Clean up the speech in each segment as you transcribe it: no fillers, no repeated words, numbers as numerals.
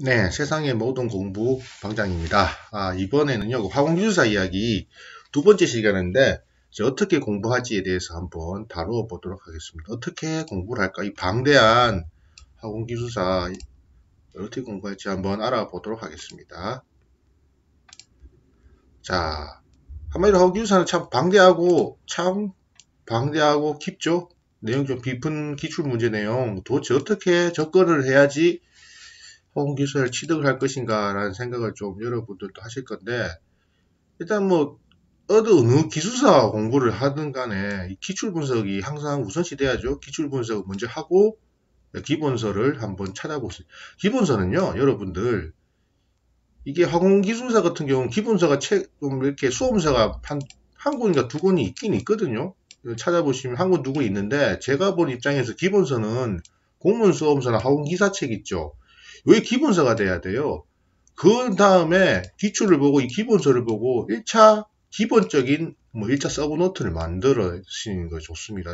네, 세상의 모든 공부 방장입니다. 이번에는요, 화공기술사 이야기 두 번째 시간인데, 이제 어떻게 공부하지에 대해서 한번 다루어 보도록 하겠습니다. 어떻게 공부를 할까? 이 방대한 화공기술사 어떻게 공부할지 한번 알아보도록 하겠습니다. 자, 한마디로 화공기술사는 참 방대하고 깊죠? 내용 좀 깊은 기출 문제 내용, 도대체 어떻게 접근을 해야지 화공기술사를 취득을 할 것인가 라는 생각을 좀 여러분들도 하실 건데, 일단 뭐 어느 기술사 공부를 하든 간에 이 기출 분석이 항상 우선시 돼야죠. 기출 분석을 먼저 하고 기본서를 한번 찾아보세요. 기본서는요, 여러분들 이게 화공기술사 같은 경우는 기본서가 좀 이렇게 수험서가 한 권인가 두 권이 있긴 있거든요. 찾아보시면 한 권 두 권 있는데, 제가 본 입장에서 기본서는 공문 수험서나 화공기사책 있죠. 이게 기본서가 돼야 돼요. 그 다음에 기출을 보고 이 기본서를 보고 1차 기본적인 1차 서브노트를 만들어시는 거 좋습니다.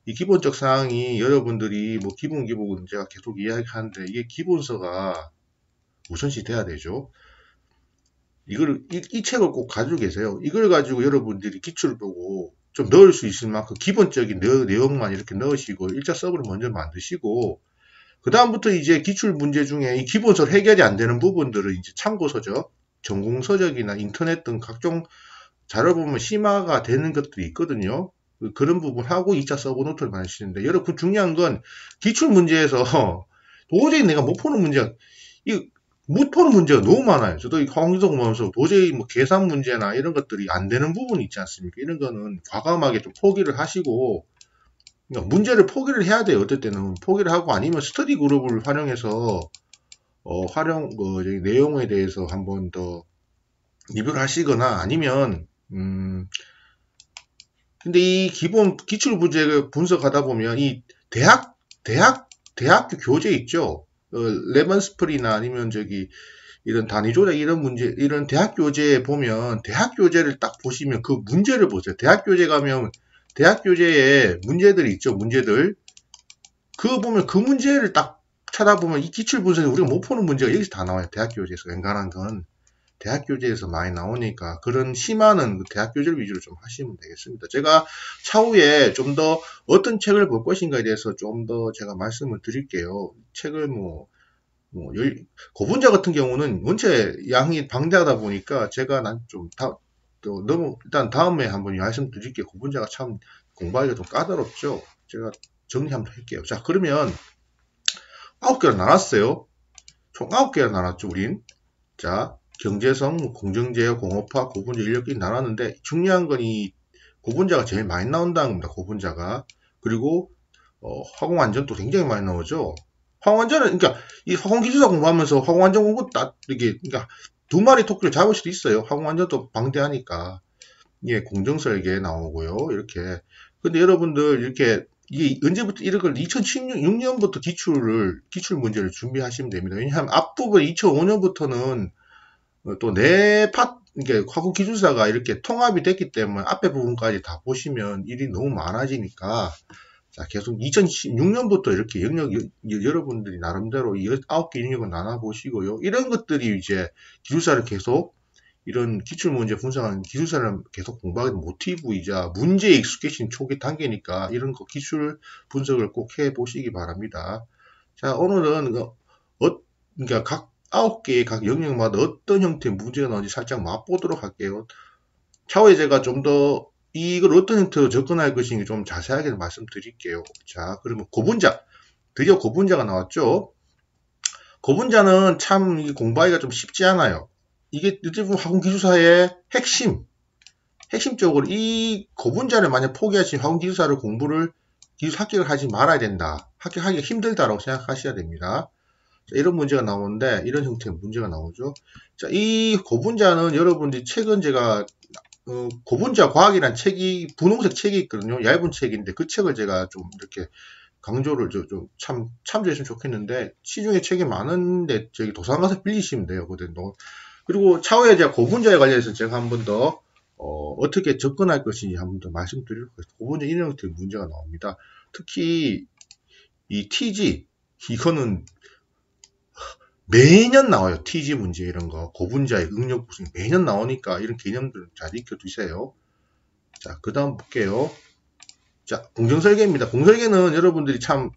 이 기본적 사항이 여러분들이 기본 제가 계속 이야기하는데, 이게 기본서가 우선시 돼야 되죠. 이 책을 꼭 가지고 계세요. 이걸 가지고 여러분들이 기출을 보고 좀 넣을 수 있을 만큼 기본적인 내용만 이렇게 넣으시고 1차 서브를 먼저 만드시고, 그 다음부터 이제 기출 문제 중에 이 기본서를 해결이 안 되는 부분들은 이제 참고서적, 전공서적이나 인터넷 등 각종 자료 보면 심화가 되는 것들이 있거든요. 그런 부분하고 2차 서브노트를 만드시는데, 여러분 중요한 건 기출 문제에서 도저히 내가 못 푸는 문제가, 못 푸는 문제가 너무 많아요. 저도 화공기술 공부하면서 도저히 계산 문제나 이런 것들이 안 되는 부분이 있지 않습니까? 이런 거는 과감하게 좀 포기를 하시고, 그러니까 문제를 포기를 해야 돼요. 어떨 때는 포기를 하고, 아니면 스터디 그룹을 활용해서 내용에 대해서 한번 더 리뷰를 하시거나, 아니면 근데 이 기본 기출 문제를 분석하다 보면 이 대학교 교재 있죠. 레먼스프리나 아니면 이런 단위 조작 이런 문제, 이런 대학 교재에 보면 대학 교재를 딱 보시면 그 문제를 보세요. 대학 교재 가면 대학 교재에 문제들이 있죠. 문제들. 그거 보면 그 문제를 딱 찾아보면 이 기출 분석에 우리가 못 푸는 문제가 여기서 다 나와요. 대학 교재에서 웬간한 건. 대학 교재에서 많이 나오니까 그런 심화는 대학 교재를 위주로 좀 하시면 되겠습니다. 제가 차후에 좀 더 어떤 책을 볼 것인가에 대해서 좀 더 제가 말씀을 드릴게요. 책을 고분자 같은 경우는 원체 양이 방대하다 보니까 제가 너무 일단 다음에 한번 말씀드릴게요. 고분자가 참 공부하기가 좀 까다롭죠. 제가 정리 한번 할게요. 자, 그러면 9개로 나눴어요. 총 9개로 나눴죠, 우린. 자, 경제성, 공정제어, 공업화, 고분자, 인력끼리 나눴는데, 중요한 건 이 고분자가 제일 많이 나온다는 겁니다. 고분자가. 그리고 화공안전도 굉장히 많이 나오죠. 화공안전은, 그러니까 이 화공기술사 공부하면서 화공안전 공부 그러니까 두 마리 토끼를 잡을 수도 있어요. 화공안전도 방대하니까. 예, 공정설계 나오고요. 이렇게. 근데 여러분들 이렇게 이게 언제부터 이런 걸 2016년부터 기출 문제를 준비하시면 됩니다. 왜냐하면 앞부분 2005년부터는 또 이게 화국 기술사가 이렇게 통합이 됐기 때문에 앞에 부분까지 다 보시면 일이 너무 많아지니까, 자, 계속 2016년부터 이렇게 여러분들이 나름대로 9개 영역을 나눠보시고요. 이런 것들이 이제 기술사를 계속 이런 기출문제 분석하는 기술사를 계속 공부하게 된 모티브이자 문제에 익숙해진 초기 단계니까 이런 거 기출 분석을 꼭 해보시기 바랍니다. 자, 오늘은 그러니까 각 9개의 각 영역마다 어떤 형태의 문제가 나오는지 살짝 맛보도록 할게요. 차후에 제가 좀 더 이걸 어떤 형태로 접근할 것인지 좀 자세하게 말씀드릴게요. 자, 그러면 드디어 고분자가 나왔죠. 고분자는 참 공부하기가 좀 쉽지 않아요. 이게 어찌 보면 화공기술사의 핵심적으로 이 고분자를 만약 포기하시면 화공기술사를 기술 합격을 하지 말아야 된다. 합격하기가 힘들다라고 생각하셔야 됩니다. 자, 이런 문제가 나오는데, 이런 형태의 문제가 나오죠. 자, 이 고분자는 여러분들이 최근 제가 고분자 과학이란 분홍색 책이 있거든요. 얇은 책인데 그 책을 제가 좀 이렇게 강조를 좀 참조했으면 좋겠는데, 시중에 책이 많은데 도서관 가서 빌리시면 돼요. 그리고 차후에 제가 고분자에 관련해서 제가 한 번 더 어떻게 접근할 것인지 한 번 더 말씀드리도록 하겠습니다. 고분자 이런 형태의 문제가 나옵니다. 특히 이 TG, 이거는 매년 나와요. TG 문제 이런 거, 고분자의 응력 구성 매년 나오니까 이런 개념들 잘 익혀두세요. 자, 그 다음 볼게요. 자, 공정설계입니다. 공설계는 여러분들이 참,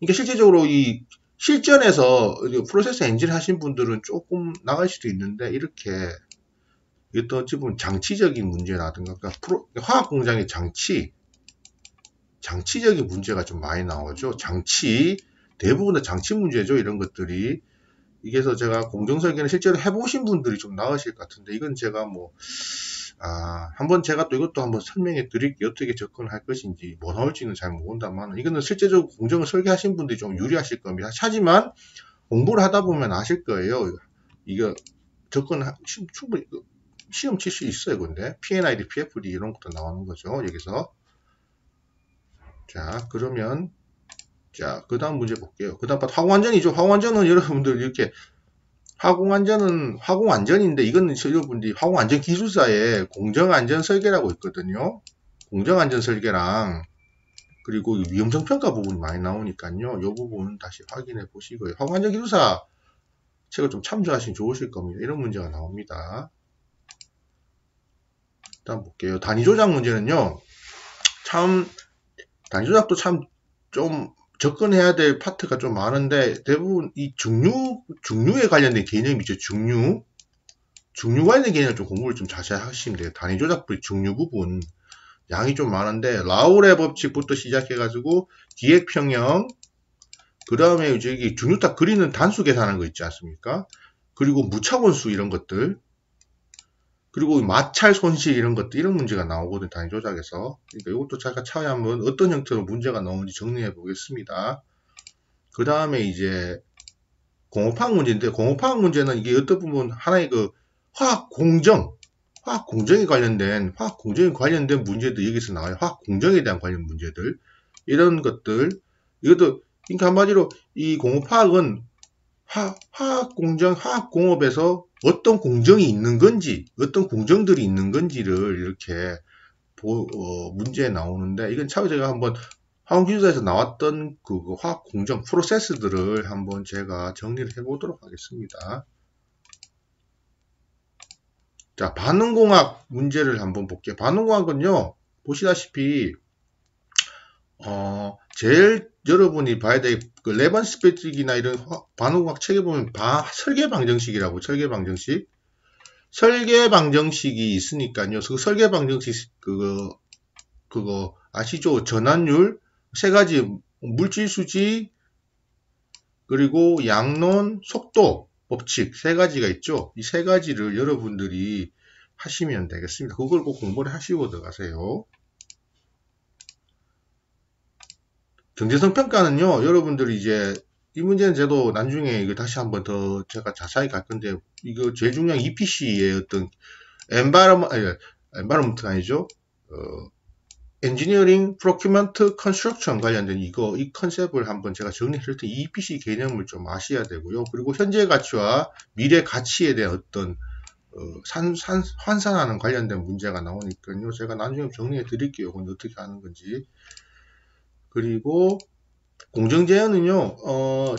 이게 실제적으로 이 실전에서 프로세스 엔진 하신 분들은 조금 나갈 수도 있는데, 이렇게 어떤 어찌 보면 장치적인 문제라든가, 그러니까 화학 공장의 장치적인 문제가 좀 많이 나오죠. 대부분 다 장치 문제죠. 이런 것들이. 이게서 제가 공정설계는 실제로 해보신 분들이 좀 나으실 것 같은데, 이건 제가 한번 제가 또 이것도 한번 설명해 드릴게요. 어떻게 접근할 것인지, 뭐 나올지는 잘 모른다만, 이거는 실제적으로 공정을 설계하신 분들이 좀 유리하실 겁니다. 하지만, 공부를 하다 보면 아실 거예요. 이거 충분히 시험 칠 수 있어요. 근데, PNID, PFD 이런 것도 나오는 거죠. 여기서. 자, 그러면, 자, 그 다음 문제 볼게요. 그 다음 화공안전이죠. 화공안전은 여러분들 이렇게, 화공안전인데, 이거는 여러분들이 화공안전 기술사에 공정안전 설계라고 있거든요. 공정안전 설계랑, 그리고 위험성 평가 부분이 많이 나오니까요. 이 부분 다시 확인해 보시고요. 화공안전 기술사 책을 좀 참조하시면 좋으실 겁니다. 이런 문제가 나옵니다. 일단 볼게요. 단위 조작 문제는요. 단위 조작도 참 좀 접근해야 될 파트가 좀 많은데, 대부분 이 중류에 관련된 개념이죠. 중류 관련된 개념을 좀 공부를 좀 자세히 하시면 돼요. 단위 조작 중류 부분 양이 좀 많은데, 라울의 법칙부터 시작해가지고 기획평형, 그 다음에 저기 중류탑 그리는 단수 계산하는 거 있지 않습니까? 그리고 무차원수 이런 것들, 그리고 마찰 손실 이런 것들, 이런 문제가 나오거든, 단위 조작에서. 그러니까 이것도 제가 차후에 한번 어떤 형태로 문제가 나오는지 정리해 보겠습니다. 그 다음에 이제 공업화학 문제인데, 공업화학 문제는 이게 어떤 부분 하나의 화학 공정에 관련된 문제도 여기서 나와요. 화학 공정에 대한 관련 문제들, 이런 것들. 이것도 그러니까 한마디로 이 공업화학은 화학공업에서 어떤 공정이 있는 건지, 어떤 공정들이 있는 건지를 이렇게 문제에 나오는데, 이건 차후에 제가 한번 화학기술사에서 나왔던 그 화학공정 프로세스들을 한번 제가 정리를 해보도록 하겠습니다. 자, 반응공학 문제를 한번 볼게요. 반응공학은요, 보시다시피, 제일 여러분이 봐야 될 그 레반스 배틱이나 이런 반응공학 책에 보면 설계방정식이라고, 설계방정식이 있으니까요. 그 설계방정식 그거 아시죠? 전환율 세 가지, 물질수지, 그리고 양론, 속도 법칙 세 가지가 있죠. 이 세 가지를 여러분들이 하시면 되겠습니다. 그걸 꼭 공부를 하시고 들어가세요. 경제성 평가는요, 여러분들이 이제 이 문제는 저도 나중에 이거 다시 한번 더 제가 자세히 갈 건데, 이거 제일 중요한 EPC의 어떤 엔바이러먼트 아니죠? 엔지니어링, 프로큐먼트, 컨스트럭션 관련된 이 컨셉을 한번 제가 정리할 때 EPC 개념을 좀 아셔야 되고요. 그리고 현재 가치와 미래 가치에 대한 어떤 환산하는 관련된 문제가 나오니까요. 제가 나중에 정리해 드릴게요. 이건 어떻게 하는 건지. 그리고 공정제한은요,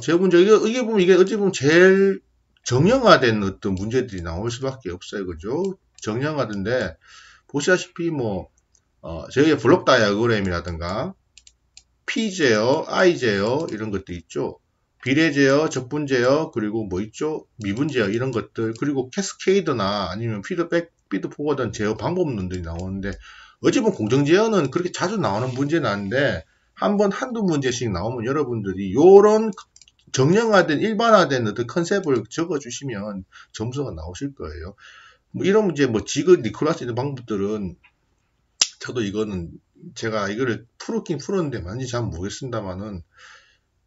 이게 보면 이게 어찌 보면 제일 정형화된 어떤 문제들이 나올 수밖에 없어요. 그죠? 정형화된데, 보시다시피 저희의 블록 다이어그램이라든가, P 제어, I 제어, 이런 것도 있죠. 비례 제어, 적분 제어, 그리고 있죠? 미분 제어, 이런 것들, 그리고 캐스케이드나 아니면 피드 포워드 제어 방법론들이 나오는데, 어찌 보면 공정 제어는 그렇게 자주 나오는 문제는 아닌데, 한두 문제씩 나오면 여러분들이 요런 정형화된, 일반화된 어떤 컨셉을 적어주시면 점수가 나오실 거예요. 이런 문제, 지그, 니콜라스 이런 방법들은, 저도 이거는 제가 이거를 풀었긴 풀었는데 많이 잘 모르겠습니다만은,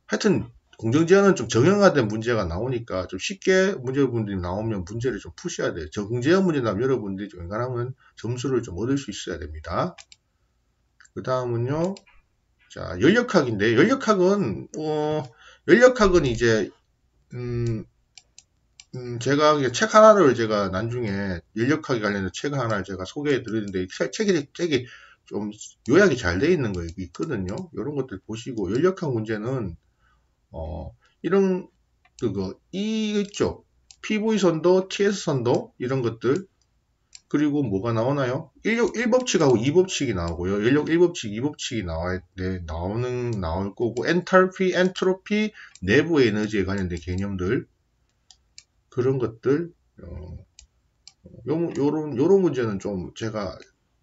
하여튼 공정제한은 좀 정형화된 문제가 나오니까 좀 쉽게 문제분들이 나오면 문제를 좀 푸셔야 돼요. 공정제한 문제 나오면 여러분들이 좀 웬간하면 점수를 좀 얻을 수 있어야 됩니다. 그 다음은요, 자, 연력학인데, 연력학은 이제, 제가 책 하나를 제가 나중에 연력학에 관련된 책 하나를 제가 소개해 드리는데, 책이 좀 요약이 잘 되어 있는 거 있거든요. 이런 것들 보시고, 연력학 문제는, 이런 그거 이 있죠. PV 선도, TS 선도 이런 것들. 그리고 뭐가 나오나요? 인력 1법칙하고 2법칙이 나오고요. 인력 1법칙, 2법칙이 나올 거고, 엔탈피, 엔트로피, 내부 에너지에 관련된 개념들, 그런 것들, 요런 문제는 좀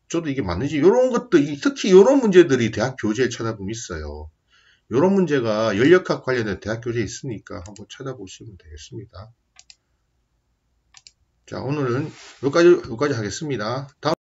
저도 이게 맞는지, 요런 것들, 특히 요런 문제들이 대학 교재에 찾아보면 있어요. 요런 문제가 연력학 관련된 대학 교재에 있으니까 한번 찾아보시면 되겠습니다. 자, 오늘은 여기까지 하겠습니다. 다음